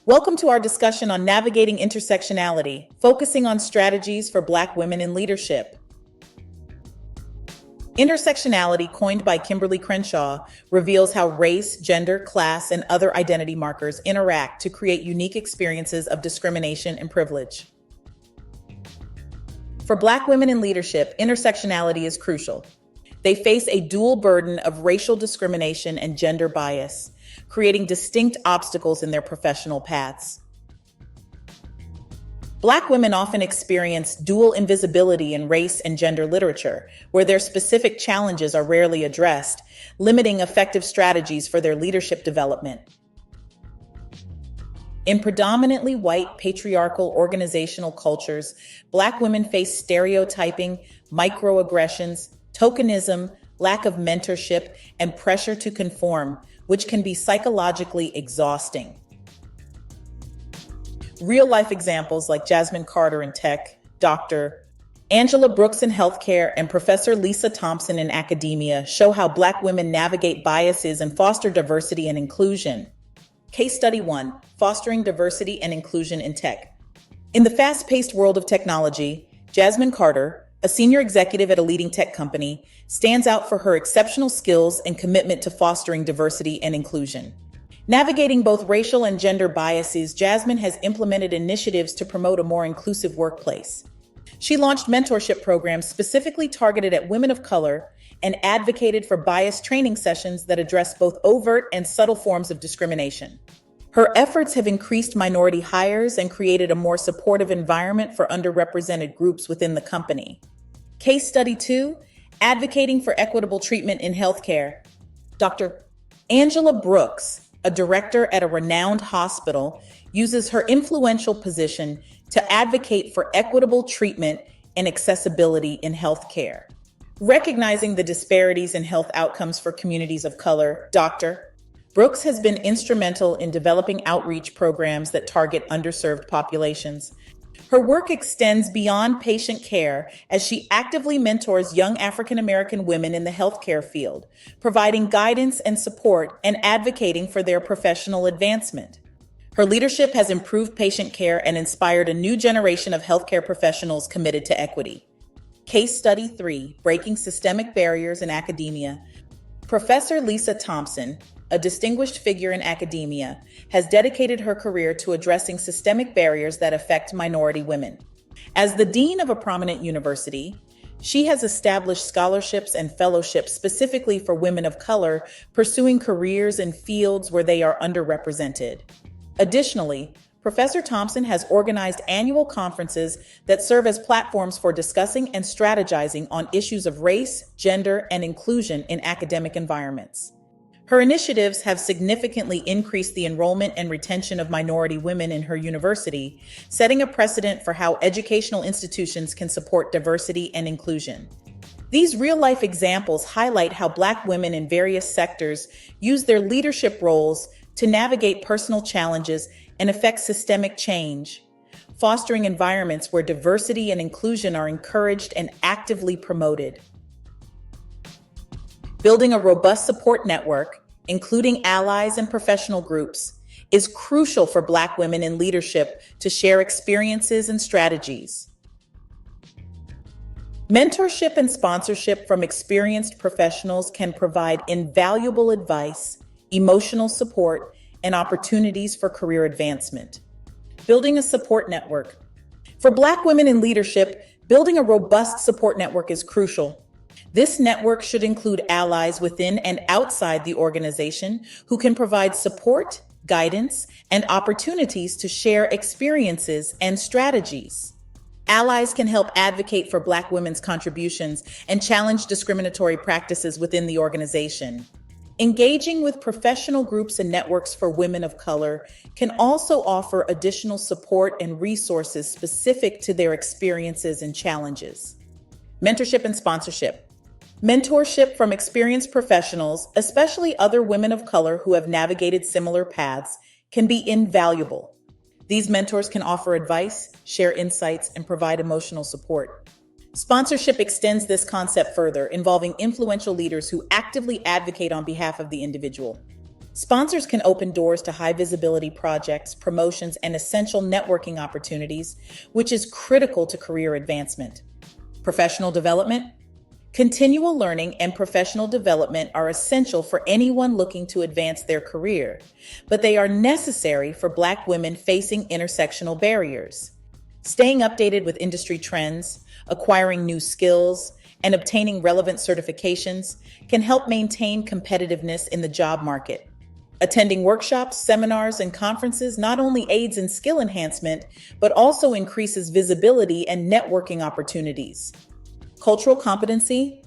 Welcome to our discussion on navigating intersectionality, focusing on strategies for Black women in leadership. Intersectionality, coined by Kimberlé Crenshaw, reveals how race, gender, class, and other identity markers interact to create unique experiences of discrimination and privilege. For Black women in leadership, intersectionality is crucial. They face a dual burden of racial discrimination and gender bias, creating distinct obstacles in their professional paths. Black women often experience dual invisibility in race and gender literature, where their specific challenges are rarely addressed, limiting effective strategies for their leadership development. In predominantly white, patriarchal organizational cultures, Black women face stereotyping, microaggressions, tokenism, lack of mentorship, and pressure to conform, which can be psychologically exhausting. Real-life examples like Jasmine Carter in tech, Dr. Angela Brooks in healthcare, and Professor Lisa Thompson in academia show how Black women navigate biases and foster diversity and inclusion. Case Study 1: Fostering Diversity and Inclusion in Tech. In the fast-paced world of technology, Jasmine Carter, a senior executive at a leading tech company, stands out for her exceptional skills and commitment to fostering diversity and inclusion. Navigating both racial and gender biases, Jasmine has implemented initiatives to promote a more inclusive workplace. She launched mentorship programs specifically targeted at women of color and advocated for bias training sessions that address both overt and subtle forms of discrimination. Her efforts have increased minority hires and created a more supportive environment for underrepresented groups within the company. Case Study 2: Advocating for Equitable Treatment in Healthcare. Dr. Angela Brooks, a director at a renowned hospital, uses her influential position to advocate for equitable treatment and accessibility in healthcare. Recognizing the disparities in health outcomes for communities of color, Dr. Brooks has been instrumental in developing outreach programs that target underserved populations. Her work extends beyond patient care as she actively mentors young African American women in the healthcare field, providing guidance and support and advocating for their professional advancement. Her leadership has improved patient care and inspired a new generation of healthcare professionals committed to equity. Case Study 3: Breaking Systemic Barriers in Academia. Professor Lisa Thompson, a distinguished figure in academia, has dedicated her career to addressing systemic barriers that affect minority women. As the dean of a prominent university, she has established scholarships and fellowships specifically for women of color pursuing careers in fields where they are underrepresented. Additionally, Professor Thompson has organized annual conferences that serve as platforms for discussing and strategizing on issues of race, gender, and inclusion in academic environments. Her initiatives have significantly increased the enrollment and retention of minority women in her university, setting a precedent for how educational institutions can support diversity and inclusion. These real-life examples highlight how Black women in various sectors use their leadership roles to navigate personal challenges and affect systemic change, fostering environments where diversity and inclusion are encouraged and actively promoted. Building a robust support network, including allies and professional groups, is crucial for Black women in leadership to share experiences and strategies. Mentorship and sponsorship from experienced professionals can provide invaluable advice, emotional support, and opportunities for career advancement. Building a support network. For Black women in leadership, building a robust support network is crucial. This network should include allies within and outside the organization who can provide support, guidance, and opportunities to share experiences and strategies. Allies can help advocate for Black women's contributions and challenge discriminatory practices within the organization. Engaging with professional groups and networks for women of color can also offer additional support and resources specific to their experiences and challenges. Mentorship and sponsorship. Mentorship from experienced professionals, especially other women of color who have navigated similar paths, can be invaluable. These mentors can offer advice, share insights, and provide emotional support. Sponsorship extends this concept further, involving influential leaders who actively advocate on behalf of the individual. Sponsors can open doors to high visibility projects, promotions, and essential networking opportunities, which is critical to career advancement. Professional development. Continual learning and professional development are essential for anyone looking to advance their career, but they are necessary for Black women facing intersectional barriers. Staying updated with industry trends, acquiring new skills, and obtaining relevant certifications can help maintain competitiveness in the job market. Attending workshops, seminars, and conferences not only aids in skill enhancement, but also increases visibility and networking opportunities. Cultural competency.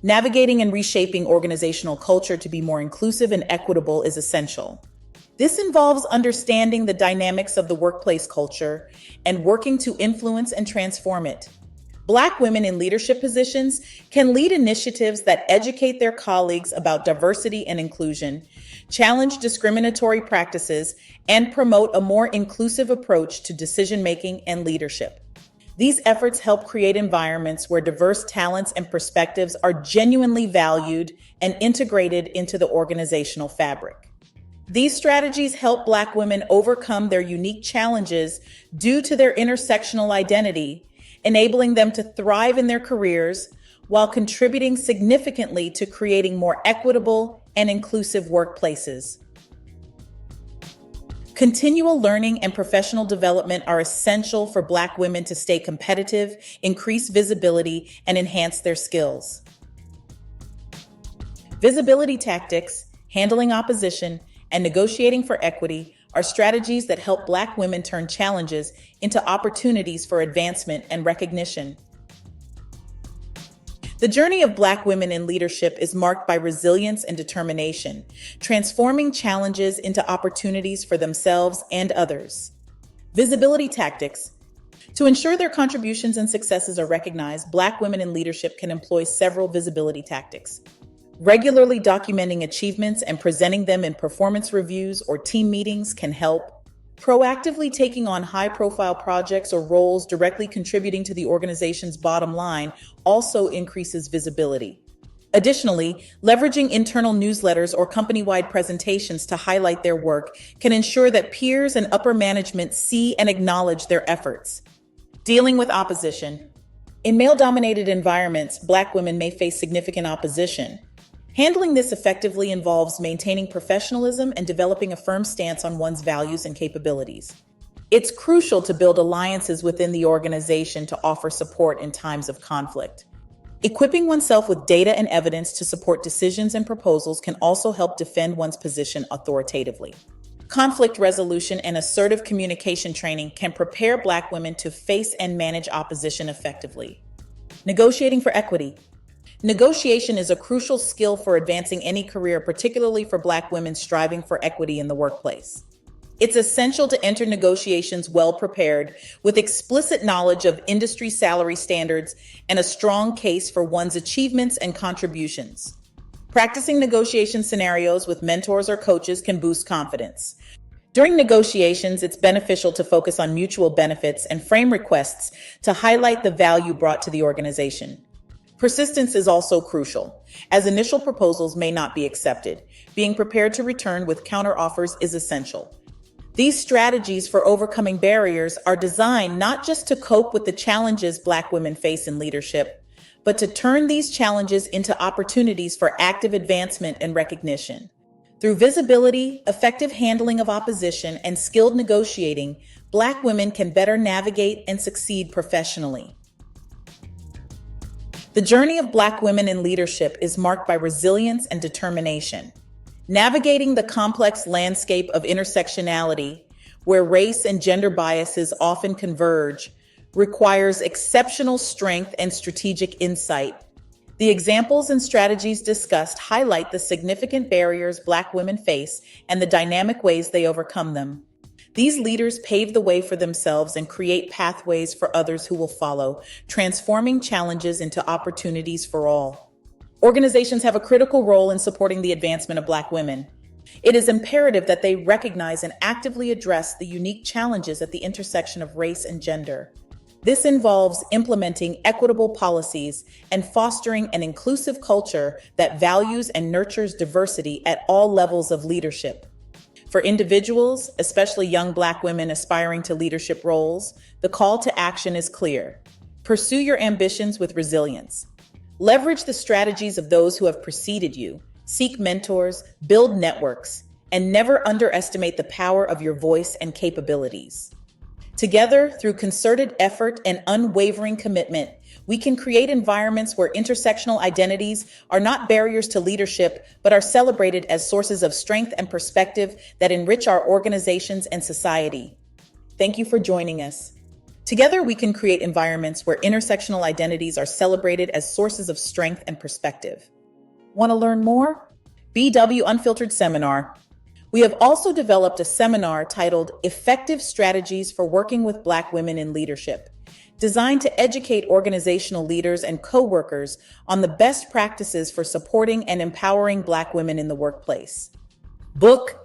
Navigating and reshaping organizational culture to be more inclusive and equitable is essential. This involves understanding the dynamics of the workplace culture and working to influence and transform it. Black women in leadership positions can lead initiatives that educate their colleagues about diversity and inclusion, challenge discriminatory practices, and promote a more inclusive approach to decision-making and leadership. These efforts help create environments where diverse talents and perspectives are genuinely valued and integrated into the organizational fabric. These strategies help Black women overcome their unique challenges due to their intersectional identity, enabling them to thrive in their careers while contributing significantly to creating more equitable and inclusive workplaces. Continual learning and professional development are essential for Black women to stay competitive, increase visibility, and enhance their skills. Visibility tactics, handling opposition, and negotiating for equity are strategies that help Black women turn challenges into opportunities for advancement and recognition. The journey of Black women in leadership is marked by resilience and determination, transforming challenges into opportunities for themselves and others. Visibility tactics. To ensure their contributions and successes are recognized, Black women in leadership can employ several visibility tactics. Regularly documenting achievements and presenting them in performance reviews or team meetings can help. Proactively taking on high-profile projects or roles directly contributing to the organization's bottom line also increases visibility. Additionally, leveraging internal newsletters or company-wide presentations to highlight their work can ensure that peers and upper management see and acknowledge their efforts. Dealing with opposition. In male-dominated environments, Black women may face significant opposition. Handling this effectively involves maintaining professionalism and developing a firm stance on one's values and capabilities. It's crucial to build alliances within the organization to offer support in times of conflict. Equipping oneself with data and evidence to support decisions and proposals can also help defend one's position authoritatively. Conflict resolution and assertive communication training can prepare Black women to face and manage opposition effectively. Negotiating for equity. Negotiation is a crucial skill for advancing any career, particularly for Black women striving for equity in the workplace. It's essential to enter negotiations well prepared, with explicit knowledge of industry salary standards and a strong case for one's achievements and contributions. Practicing negotiation scenarios with mentors or coaches can boost confidence. During negotiations, it's beneficial to focus on mutual benefits and frame requests to highlight the value brought to the organization. Persistence is also crucial, as initial proposals may not be accepted. Being prepared to return with counteroffers is essential. These strategies for overcoming barriers are designed not just to cope with the challenges Black women face in leadership, but to turn these challenges into opportunities for active advancement and recognition. Through visibility, effective handling of opposition, and skilled negotiating, Black women can better navigate and succeed professionally. The journey of Black women in leadership is marked by resilience and determination. Navigating the complex landscape of intersectionality, where race and gender biases often converge, requires exceptional strength and strategic insight. The examples and strategies discussed highlight the significant barriers Black women face and the dynamic ways they overcome them. These leaders pave the way for themselves and create pathways for others who will follow, transforming challenges into opportunities for all. Organizations have a critical role in supporting the advancement of Black women. It is imperative that they recognize and actively address the unique challenges at the intersection of race and gender. This involves implementing equitable policies and fostering an inclusive culture that values and nurtures diversity at all levels of leadership. For individuals, especially young Black women aspiring to leadership roles, the call to action is clear. Pursue your ambitions with resilience. Leverage the strategies of those who have preceded you. Seek mentors, build networks, and never underestimate the power of your voice and capabilities. Together, through concerted effort and unwavering commitment, we can create environments where intersectional identities are not barriers to leadership, but are celebrated as sources of strength and perspective that enrich our organizations and society. Thank you for joining us. Together, we can create environments where intersectional identities are celebrated as sources of strength and perspective. Want to learn more? BWUnfilitered Seminar. We have also developed a seminar titled Effective Strategies for Working with Black Women in Leadership, designed to educate organizational leaders and co-workers on the best practices for supporting and empowering Black women in the workplace. Book.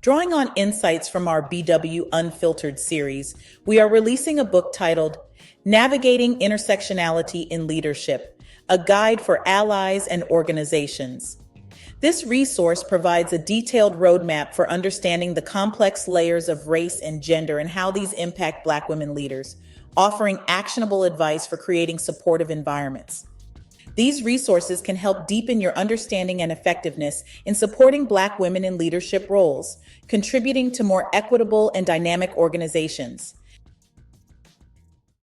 Drawing on insights from our BWUnfilitered series, we are releasing a book titled Navigating Intersectionality in Leadership, a guide for allies and organizations. This resource provides a detailed roadmap for understanding the complex layers of race and gender and how these impact Black women leaders, offering actionable advice for creating supportive environments. These resources can help deepen your understanding and effectiveness in supporting Black women in leadership roles, contributing to more equitable and dynamic organizations.